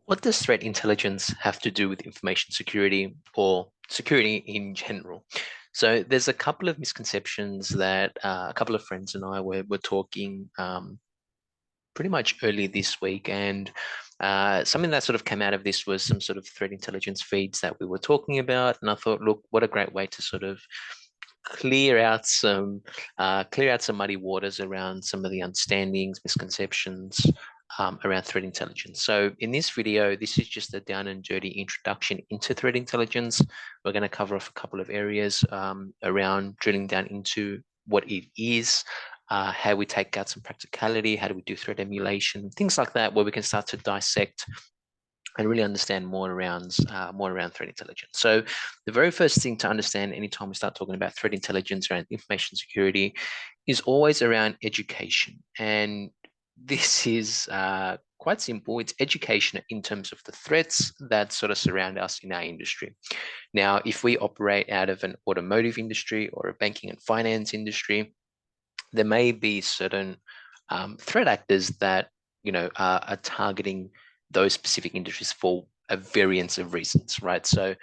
What does threat intelligence have to do with information security or security in general? So there's a couple of misconceptions that a couple of friends and I were talking pretty much early this week, and something that sort of came out of this was some sort of threat intelligence feeds that we were talking about. And I thought, look, what a great way to sort of clear out some muddy waters around some of the understandings, misconceptions around threat intelligence. So in this video, this is just a down and dirty introduction into threat intelligence. We're going to cover off a couple of areas around drilling down into what it is, how we take out some practicality, how do we do threat emulation, things like that, where we can start to dissect and really understand more around threat intelligence. So the very first thing to understand anytime we start talking about threat intelligence around information security is always around education. And this is quite simple. It's education in terms of the threats that sort of surround us in our industry. Now, if we operate out of an automotive industry or a banking and finance industry, there may be certain threat actors that are targeting those specific industries for a variance of reasons, right? So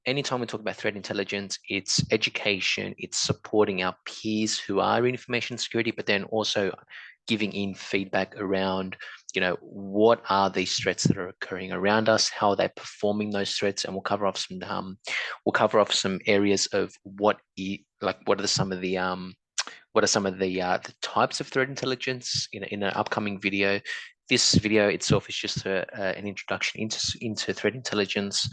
anytime we talk about threat intelligence, it's education, it's supporting our peers who are in information security, but then also giving in feedback around, what are these threats that are occurring around us, how are they performing those threats, and we'll cover off some areas of what are some of the types of threat intelligence in an upcoming video. This video itself is just an introduction into threat intelligence.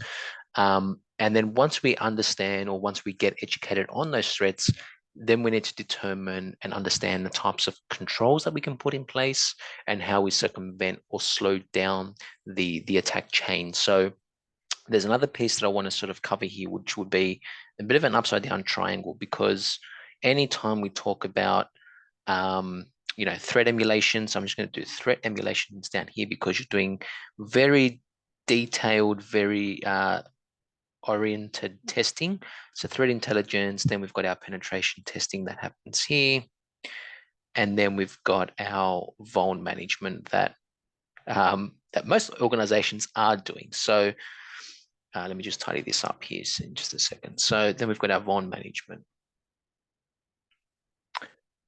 And then once we understand or once we get educated on those threats, then we need to determine and understand the types of controls that we can put in place and how we circumvent or slow down the attack chain. So there's another piece that I want to sort of cover here, which would be a bit of an upside down triangle, because anytime we talk about threat emulation, so I'm just going to do threat emulations down here because you're doing very detailed, very oriented testing. So threat intelligence, then we've got our penetration testing that happens here. And then we've got our vuln management that most organizations are doing. So let me just tidy this up here in just a second. So then we've got our vuln management.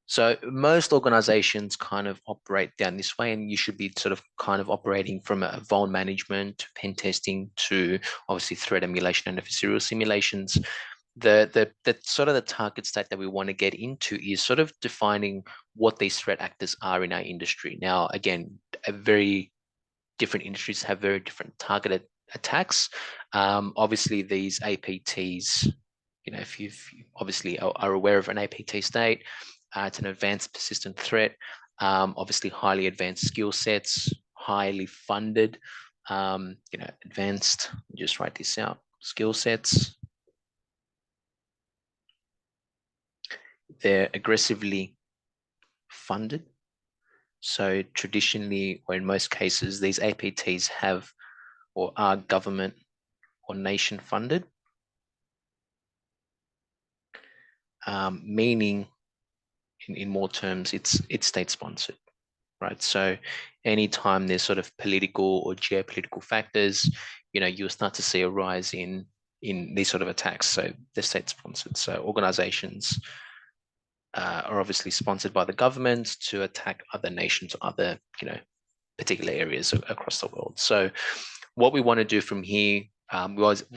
So most organizations kind of operate down this way, and you should be sort of kind of operating from a vuln management to pen testing to obviously threat emulation and adversarial simulations. The sort of the target state that we want to get into is sort of defining what these threat actors are in our industry. Now, again, very different industries have very different targeted attacks. Obviously, these APTs, if you obviously are aware of an APT state, it's an advanced persistent threat, obviously highly advanced skill sets, highly funded, advanced, just write this out, skill sets. They're aggressively funded. So traditionally, or in most cases, these APTs have or are government or nation funded, meaning in more terms, it's state sponsored, right? So anytime there's sort of political or geopolitical factors, you'll start to see a rise in these sort of attacks. So they're state sponsored. So organizations are obviously sponsored by the government to attack other nations or other, particular areas across the world. So what we want to do from here,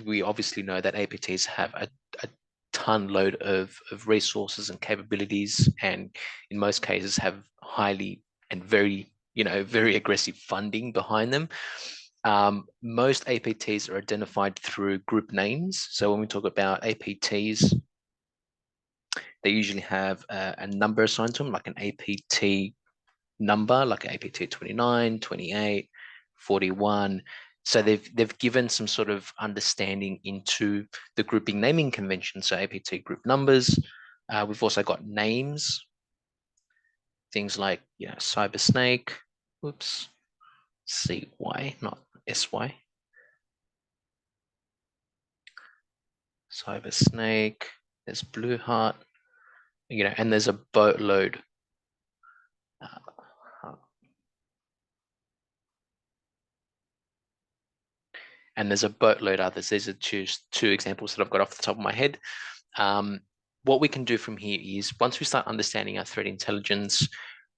we obviously know that APTs have a ton load of resources and capabilities, and in most cases have highly and very, very aggressive funding behind them. Most APTs are identified through group names. So when we talk about APTs, they usually have a number assigned to them, like an APT number, like APT 29, 28, 41. So they've given some sort of understanding into the grouping naming convention. So APT group numbers. We've also got names, things like Cybersnake. Oops, CY, not SY. Cybersnake. There's Blue Heart. And there's a boatload. and there's a boatload others. These are two examples that I've got off the top of my head. What we can do from here is, once we start understanding our threat intelligence,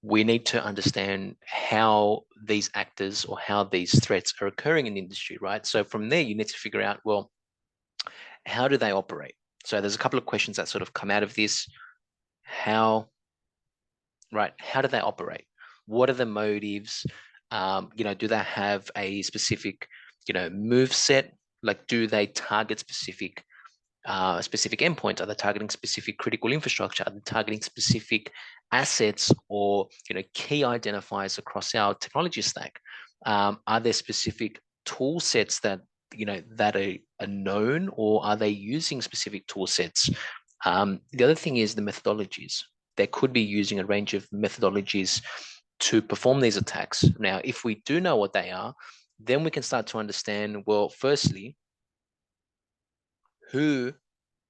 we need to understand how these actors or how these threats are occurring in the industry, right? So from there, you need to figure out, well, how do they operate? So there's a couple of questions that sort of come out of this. How do they operate? What are the motives? Do they have a specific, move set? Like, do they target specific endpoints? Are they targeting specific critical infrastructure? Are they targeting specific assets or key identifiers across our technology stack? Are there specific tool sets that are known, or are they using specific tool sets? The other thing is the methodologies. They could be using a range of methodologies to perform these attacks. Now, if we do know what they are, then we can start to understand, well, firstly, who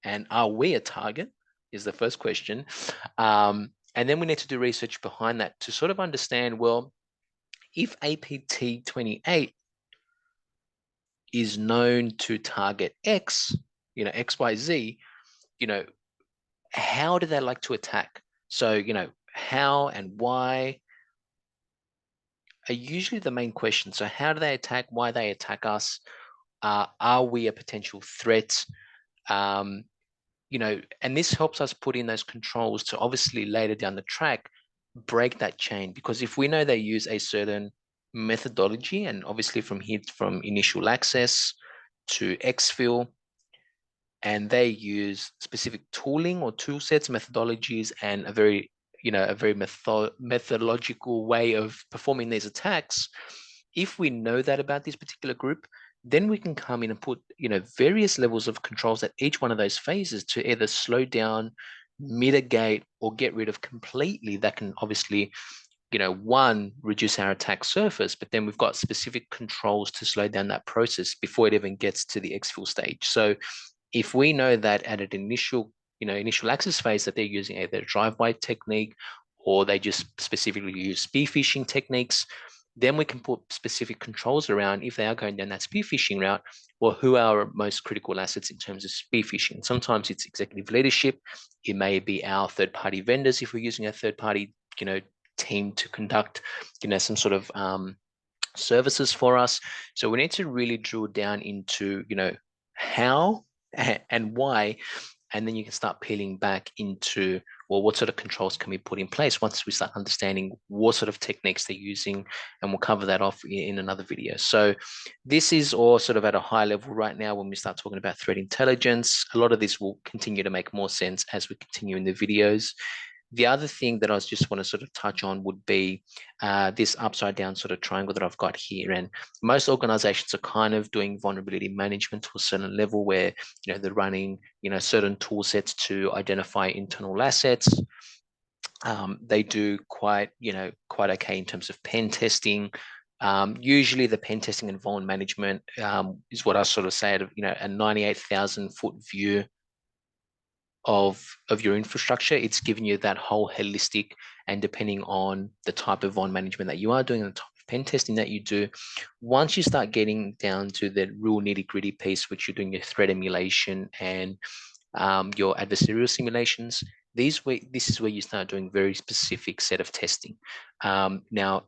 and are we a target is the first question. And then we need to do research behind that to sort of understand, well, if APT 28 is known to target X, XYZ, how do they like to attack? So, how and why are usually the main questions. So how do they attack? Why they attack us? Are we a potential threat? And this helps us put in those controls to obviously later down the track break that chain. Because if we know they use a certain methodology, and obviously from here, from initial access to exfil, and they use specific tooling or tool sets, methodologies, and a very methodological way of performing these attacks. If we know that about this particular group, then we can come in and put various levels of controls at each one of those phases to either slow down, mitigate, or get rid of completely. That can obviously one, reduce our attack surface, but then we've got specific controls to slow down that process before it even gets to the exfil stage. So if we know that at an initial access phase that they're using either a drive-by technique or they just specifically use spear phishing techniques, then we can put specific controls around if they are going down that spear phishing route, or who are our most critical assets in terms of spear phishing. Sometimes it's executive leadership. It may be our third-party vendors if we're using a third-party, team to conduct, some sort of services for us. So we need to really drill down into, how and why, and then you can start peeling back into, well, what sort of controls can we put in place once we start understanding what sort of techniques they're using, and we'll cover that off in another video. So this is all sort of at a high level right now. When we start talking about threat intelligence, a lot of this will continue to make more sense as we continue in the videos. The other thing that I just want to sort of touch on would be this upside down sort of triangle that I've got here. And most organizations are kind of doing vulnerability management to a certain level where, they're running, certain tool sets to identify internal assets. They do quite okay in terms of pen testing. Usually the pen testing and vuln management is what I sort of say, a 98,000 foot view of your infrastructure. It's giving you that whole holistic, and depending on the type of vuln management that you are doing and the type of pen testing that you do, once you start getting down to the real nitty-gritty piece, which you're doing your threat emulation and your adversarial simulations, this is where you start doing very specific set of testing. Now,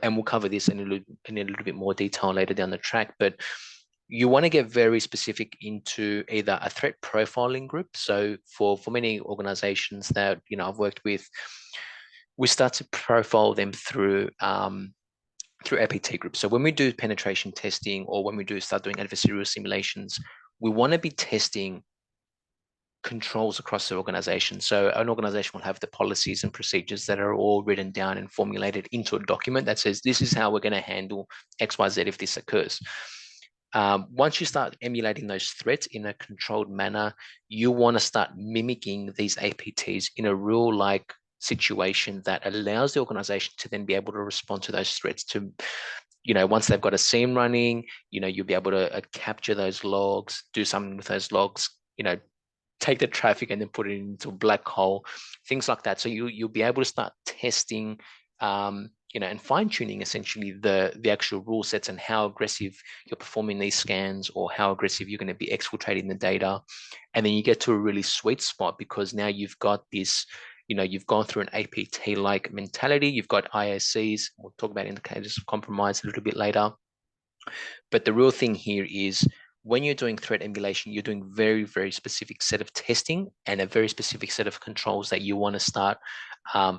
and we'll cover this in a little bit more detail later down the track, but you want to get very specific into either a threat profiling group. So for many organizations that I've worked with, we start to profile them through APT groups. So when we do penetration testing, or when we do start doing adversarial simulations, we want to be testing controls across the organization. So an organization will have the policies and procedures that are all written down and formulated into a document that says, this is how we're going to handle XYZ if this occurs. Once you start emulating those threats in a controlled manner, you want to start mimicking these APTs in a real situation that allows the organization to then be able to respond to those threats. To once they've got a SIEM running, you'll be able to capture those logs, do something with those logs, take the traffic and then put it into a black hole, things like that. So you'll be able to start testing and fine tuning essentially the actual rule sets and how aggressive you're performing these scans, or how aggressive you're going to be exfiltrating the data. And then you get to a really sweet spot, because now you've got this, you've gone through an APT like mentality, you've got ISCs. We'll talk about indicators of compromise a little bit later. But the real thing here is, when you're doing threat emulation, you're doing very, very specific set of testing and a very specific set of controls that you want to start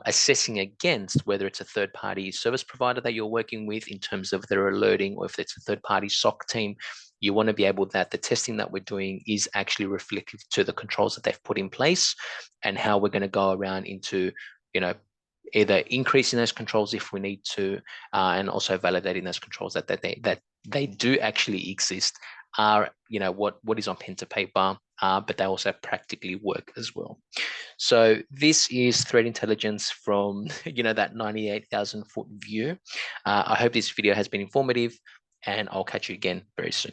assessing against, whether it's a third-party service provider that you're working with in terms of their alerting, or if it's a third-party SOC team. You want to be able that the testing that we're doing is actually reflective to the controls that they've put in place, and how we're going to go around into, either increasing those controls if we need to, and also validating those controls that they do actually exist, are what is on pen to paper, but they also practically work as well. So this is threat intelligence from that 98,000 foot view. I hope this video has been informative, and I'll catch you again very soon.